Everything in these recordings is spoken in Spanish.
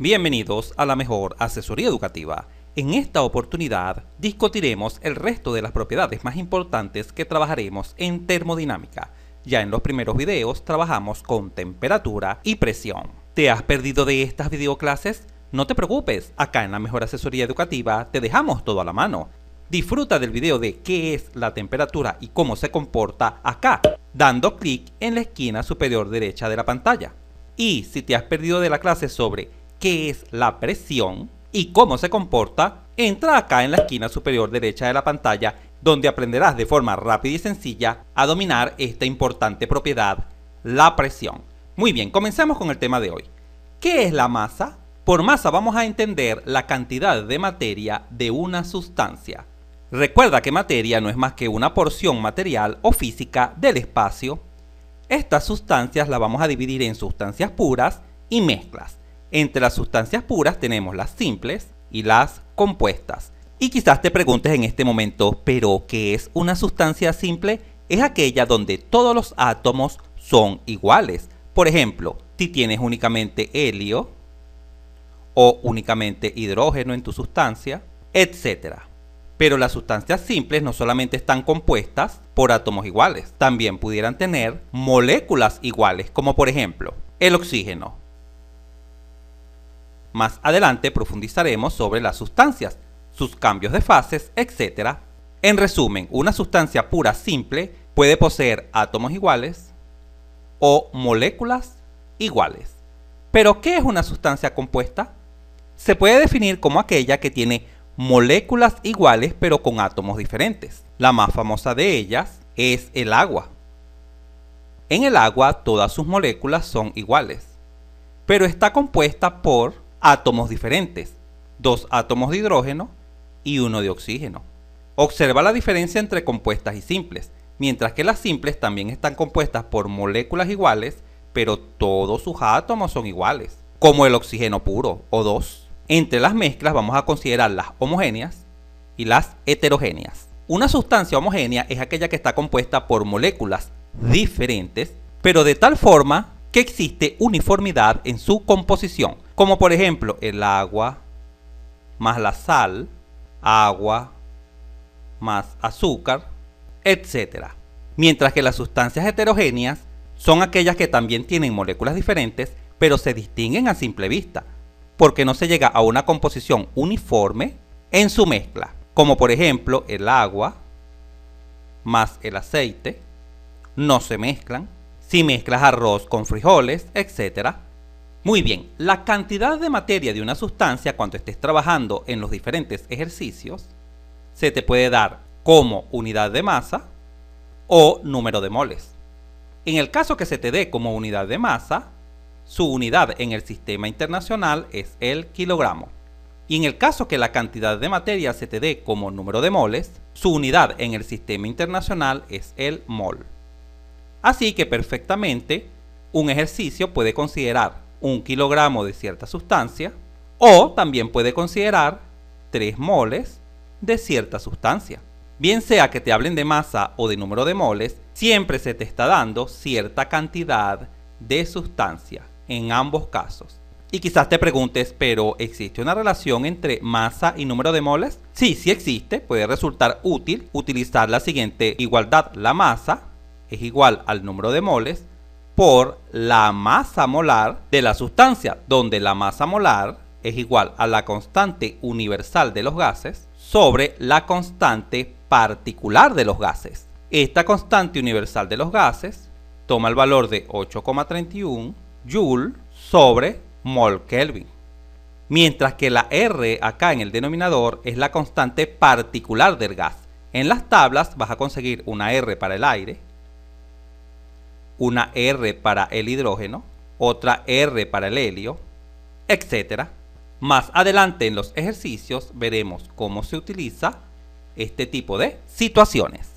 Bienvenidos a la mejor asesoría educativa. En esta oportunidad discutiremos el resto de las propiedades más importantes que trabajaremos en termodinámica. Ya en los primeros videos trabajamos con temperatura y presión. ¿Te has perdido de estas videoclases? No te preocupes, acá en la mejor asesoría educativa te dejamos todo a la mano. Disfruta del video de qué es la temperatura y cómo se comporta acá, dando clic en la esquina superior derecha de la pantalla. Y si te has perdido de la clase sobre qué es la presión y cómo se comporta, entra acá en la esquina superior derecha de la pantalla, donde aprenderás de forma rápida y sencilla a dominar esta importante propiedad, la presión. Muy bien, comencemos con el tema de hoy. ¿Qué es la masa? Por masa vamos a entender la cantidad de materia de una sustancia. Recuerda que materia no es más que una porción material o física del espacio. Estas sustancias las vamos a dividir en sustancias puras y mezclas. Entre las sustancias puras tenemos las simples y las compuestas. Y quizás te preguntes en este momento, ¿pero qué es una sustancia simple? Es aquella donde todos los átomos son iguales. Por ejemplo, si tienes únicamente helio o únicamente hidrógeno en tu sustancia, etc. Pero las sustancias simples no solamente están compuestas por átomos iguales, también pudieran tener moléculas iguales, como por ejemplo el oxígeno. Más adelante profundizaremos sobre las sustancias, sus cambios de fases, etc. En resumen, una sustancia pura simple puede poseer átomos iguales o moléculas iguales. ¿Pero qué es una sustancia compuesta? Se puede definir como aquella que tiene moléculas iguales pero con átomos diferentes. La más famosa de ellas es el agua. En el agua todas sus moléculas son iguales, pero está compuesta por átomos diferentes, 2 átomos de hidrógeno y 1 de oxígeno. Observa la diferencia entre compuestas y simples, mientras que las simples también están compuestas por moléculas iguales, pero todos sus átomos son iguales, como el oxígeno puro, O2. Entre las mezclas vamos a considerar las homogéneas y las heterogéneas. Una sustancia homogénea es aquella que está compuesta por moléculas diferentes, pero de tal forma que existe uniformidad en su composición, como por ejemplo el agua más la sal, agua más azúcar, etc. Mientras que las sustancias heterogéneas son aquellas que también tienen moléculas diferentes, pero se distinguen a simple vista, porque no se llega a una composición uniforme en su mezcla, como por ejemplo el agua más el aceite, no se mezclan. Si mezclas arroz con frijoles, etc. Muy bien, la cantidad de materia de una sustancia cuando estés trabajando en los diferentes ejercicios se te puede dar como unidad de masa o número de moles. En el caso que se te dé como unidad de masa, su unidad en el sistema internacional es el kilogramo. Y en el caso que la cantidad de materia se te dé como número de moles, su unidad en el sistema internacional es el mol. Así que perfectamente un ejercicio puede considerar 1 kilogramo de cierta sustancia o también puede considerar 3 moles de cierta sustancia. Bien sea que te hablen de masa o de número de moles, siempre se te está dando cierta cantidad de sustancia en ambos casos. Y quizás te preguntes, ¿pero existe una relación entre masa y número de moles? Sí, sí existe. Puede resultar útil utilizar la siguiente igualdad. La masa es igual al número de moles por la masa molar de la sustancia, donde la masa molar es igual a la constante universal de los gases sobre la constante particular de los gases. Esta constante universal de los gases toma el valor de 8,31 Joule sobre mol Kelvin, mientras que la R acá en el denominador es la constante particular del gas. En las tablas vas a conseguir una R para el aire, una R para el hidrógeno, otra R para el helio, etc. Más adelante en los ejercicios veremos cómo se utiliza este tipo de situaciones.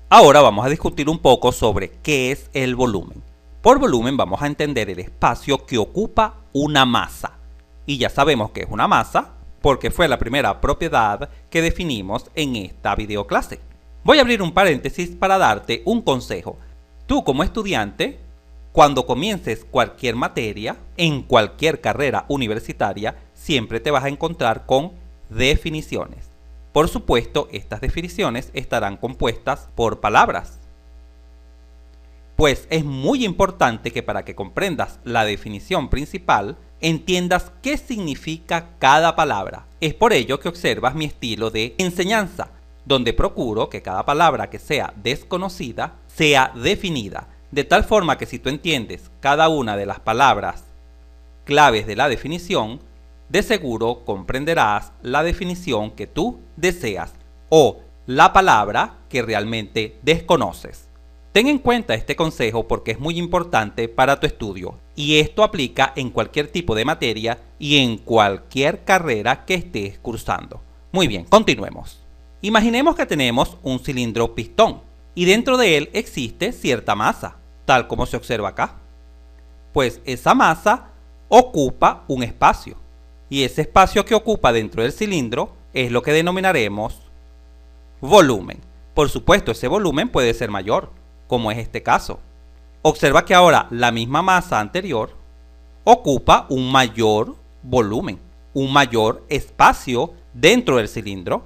Ahora vamos a discutir un poco sobre qué es el volumen. Por volumen vamos a entender el espacio que ocupa una masa. Y ya sabemos que es una masa porque fue la primera propiedad que definimos en esta videoclase. Voy a abrir un paréntesis para darte un consejo. Tú como estudiante Cuando comiences cualquier materia, en cualquier carrera universitaria, siempre te vas a encontrar con definiciones. Por supuesto, estas definiciones estarán compuestas por palabras. Pues es muy importante que para que comprendas la definición principal, entiendas qué significa cada palabra. Es por ello que observas mi estilo de enseñanza, donde procuro que cada palabra que sea desconocida sea definida, de tal forma que si tú entiendes cada una de las palabras claves de la definición, de seguro comprenderás la definición que tú deseas o la palabra que realmente desconoces. Ten en cuenta este consejo porque es muy importante para tu estudio y esto aplica en cualquier tipo de materia y en cualquier carrera que estés cursando. Muy bien, continuemos. Imaginemos que tenemos un cilindro pistón y dentro de él existe cierta masa, tal como se observa acá. Pues esa masa ocupa un espacio y ese espacio que ocupa dentro del cilindro es lo que denominaremos volumen. Por supuesto, ese volumen puede ser mayor, como es este caso. Observa que ahora la misma masa anterior ocupa un mayor volumen, un mayor espacio dentro del cilindro.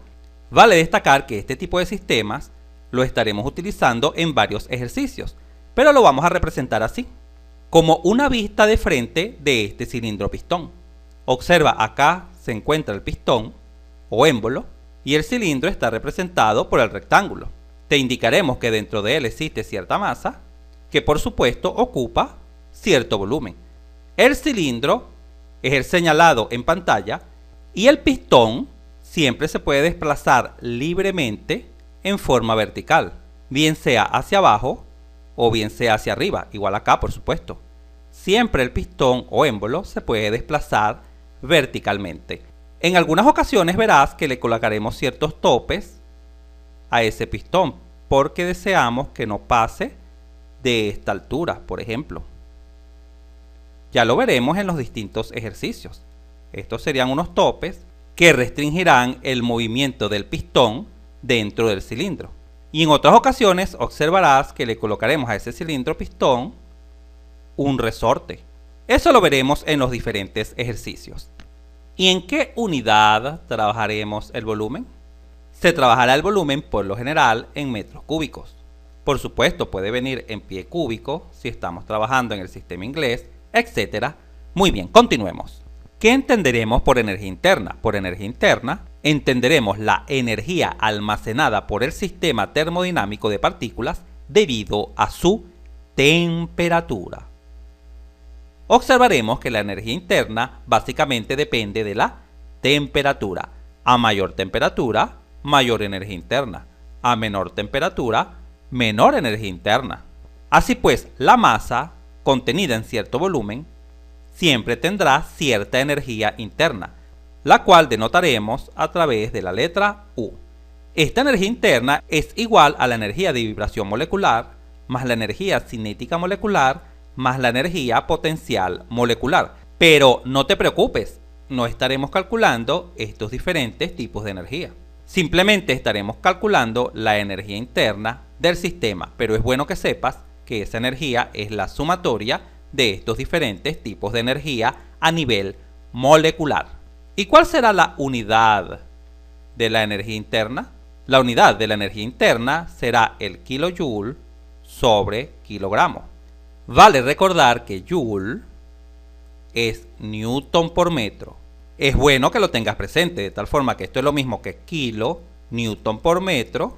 Vale destacar que este tipo de sistemas lo estaremos utilizando en varios ejercicios, pero lo vamos a representar así, como una vista de frente de este cilindro pistón. Observa, acá se encuentra el pistón o émbolo y el cilindro está representado por el rectángulo. Te indicaremos que dentro de él existe cierta masa que por supuesto ocupa cierto volumen. El cilindro es el señalado en pantalla y el pistón siempre se puede desplazar libremente en forma vertical, bien sea hacia abajo o bien sea hacia arriba, igual acá por supuesto. Siempre el pistón o émbolo se puede desplazar verticalmente. En algunas ocasiones verás que le colocaremos ciertos topes a ese pistón porque deseamos que no pase de esta altura, por ejemplo. Ya lo veremos en los distintos ejercicios. Estos serían unos topes que restringirán el movimiento del pistón dentro del cilindro. Y en otras ocasiones observarás que le colocaremos a ese cilindro pistón un resorte. Eso lo veremos en los diferentes ejercicios. ¿Y en qué unidad trabajaremos el volumen? Se trabajará el volumen por lo general en metros cúbicos. Por supuesto, puede venir en pie cúbico si estamos trabajando en el sistema inglés, etc. Muy bien, continuemos. ¿Qué entenderemos por energía interna? Por energía interna entenderemos la energía almacenada por el sistema termodinámico de partículas debido a su temperatura. Observaremos que la energía interna básicamente depende de la temperatura. A mayor temperatura, mayor energía interna. A menor temperatura, menor energía interna. Así pues, la masa contenida en cierto volumen siempre tendrá cierta energía interna, la cual denotaremos a través de la letra U. Esta energía interna es igual a la energía de vibración molecular más la energía cinética molecular más la energía potencial molecular. Pero no te preocupes, no estaremos calculando estos diferentes tipos de energía. Simplemente estaremos calculando la energía interna del sistema, pero es bueno que sepas que esa energía es la sumatoria de estos diferentes tipos de energía a nivel molecular. ¿Y cuál será la unidad de la energía interna? La unidad de la energía interna será el kilojoule sobre kilogramo. Vale recordar que joule es newton por metro. Es bueno que lo tengas presente, de tal forma que esto es lo mismo que kilo, newton por metro,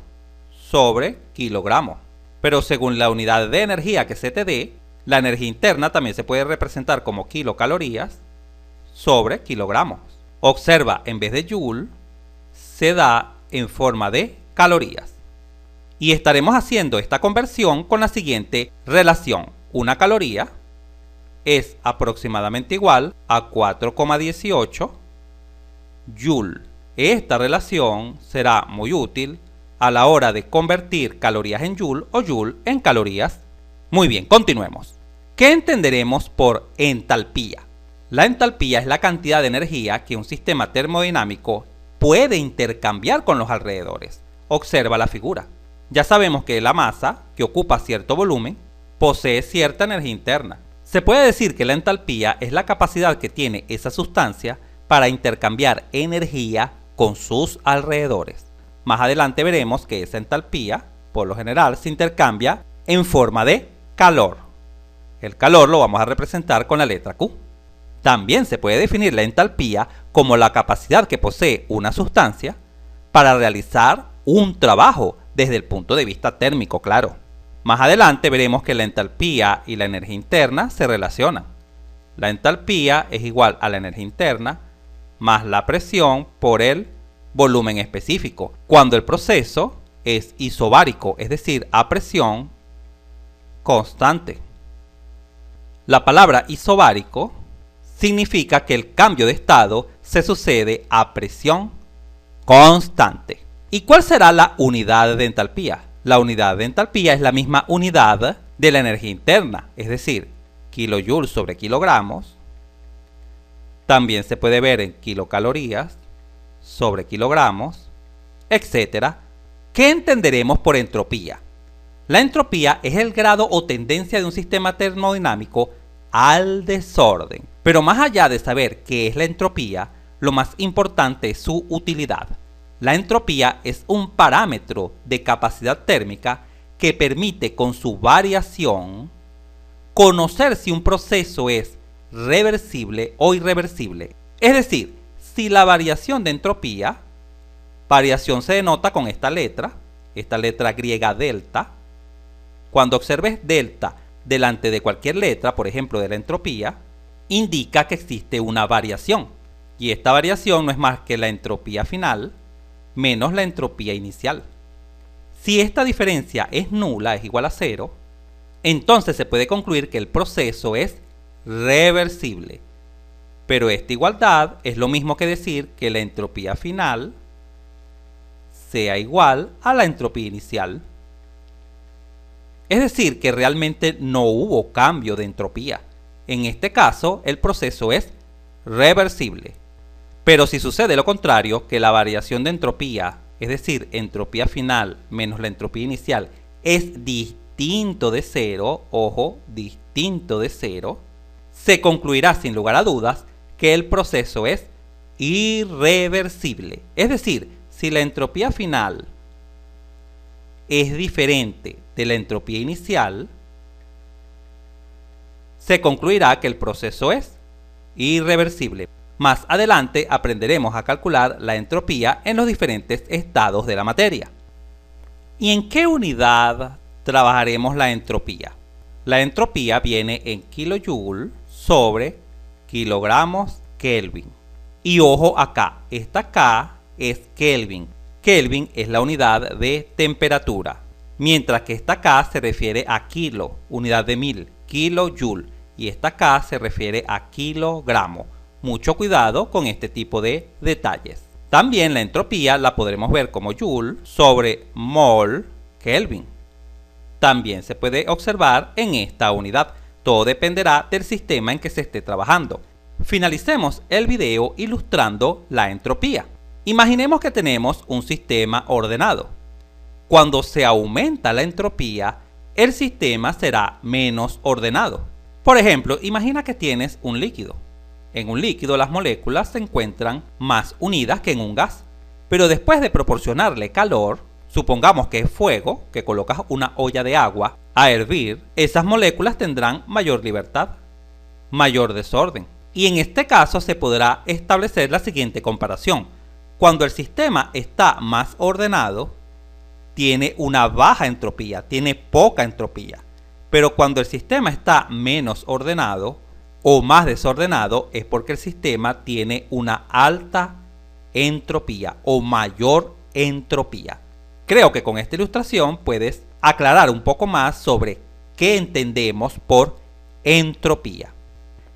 sobre kilogramo. Pero según la unidad de energía que se te dé, la energía interna también se puede representar como kilocalorías sobre kilogramos. Observa, en vez de joule, se da en forma de calorías. Y estaremos haciendo esta conversión con la siguiente relación. Una caloría es aproximadamente igual a 4,18 joule. Esta relación será muy útil a la hora de convertir calorías en joule o joule en calorías. Muy bien, continuemos. ¿Qué entenderemos por entalpía? La entalpía es la cantidad de energía que un sistema termodinámico puede intercambiar con los alrededores. Observa la figura. Ya sabemos que la masa, que ocupa cierto volumen, posee cierta energía interna. Se puede decir que la entalpía es la capacidad que tiene esa sustancia para intercambiar energía con sus alrededores. Más adelante veremos que esa entalpía, por lo general, se intercambia en forma de calor. El calor lo vamos a representar con la letra Q. También se puede definir la entalpía como la capacidad que posee una sustancia para realizar un trabajo desde el punto de vista térmico, claro. Más adelante veremos que la entalpía y la energía interna se relacionan. La entalpía es igual a la energía interna más la presión por el volumen específico, cuando el proceso es isobárico, es decir, a presión constante. La palabra isobárico significa que el cambio de estado se sucede a presión constante. ¿Y cuál será la unidad de entalpía? La unidad de entalpía es la misma unidad de la energía interna, es decir, kilojoules sobre kilogramos. También se puede ver en kilocalorías sobre kilogramos, etc. ¿Qué entenderemos por entropía? La entropía es el grado o tendencia de un sistema termodinámico al desorden. Pero más allá de saber qué es la entropía, lo más importante es su utilidad. La entropía es un parámetro de capacidad térmica que permite con su variación conocer si un proceso es reversible o irreversible. Es decir, si la variación de entropía, variación se denota con esta letra griega delta. Cuando observes delta delante de cualquier letra, por ejemplo de la entropía, indica que existe una variación. Y esta variación no es más que la entropía final menos la entropía inicial. Si esta diferencia es nula, es igual a 0, entonces se puede concluir que el proceso es reversible. Pero esta igualdad es lo mismo que decir que la entropía final sea igual a la entropía inicial. Es decir, que realmente no hubo cambio de entropía. En este caso, el proceso es reversible. Pero si sucede lo contrario, que la variación de entropía, es decir, entropía final menos la entropía inicial, es distinto de 0, ojo, distinto de 0, se concluirá sin lugar a dudas que el proceso es irreversible. Es decir, si la entropía final es diferente de la entropía inicial, se concluirá que el proceso es irreversible. Más adelante aprenderemos a calcular la entropía en los diferentes estados de la materia. ¿Y en qué unidad trabajaremos la entropía? La entropía viene en kilojoule sobre kilogramos Kelvin. Y ojo acá, esta K es Kelvin. Kelvin es la unidad de temperatura, mientras que esta K se refiere a kilo, unidad de 1000, kilojoule, y esta K se refiere a kilogramo. Mucho cuidado con este tipo de detalles. También la entropía la podremos ver como joule sobre mol Kelvin. También se puede observar en esta unidad. Todo dependerá del sistema en que se esté trabajando. Finalicemos el video ilustrando la entropía. Imaginemos que tenemos un sistema ordenado. Cuando se aumenta la entropía, el sistema será menos ordenado. Por ejemplo, imagina que tienes un líquido. En un líquido las moléculas se encuentran más unidas que en un gas, pero después de proporcionarle calor, supongamos que es fuego, que colocas una olla de agua a hervir, esas moléculas tendrán mayor libertad, mayor desorden. Y en este caso se podrá establecer la siguiente comparación. Cuando el sistema está más ordenado, tiene una baja entropía, tiene poca entropía. Pero cuando el sistema está menos ordenado o más desordenado, es porque el sistema tiene una alta entropía o mayor entropía. Creo que con esta ilustración puedes aclarar un poco más sobre qué entendemos por entropía.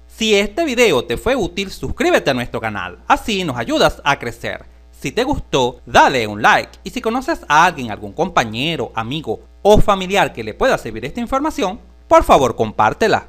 Si este video te fue útil, suscríbete a nuestro canal, así nos ayudas a crecer. Si te gustó, dale un like, y si conoces a alguien, algún compañero, amigo o familiar que le pueda servir esta información, por favor compártela.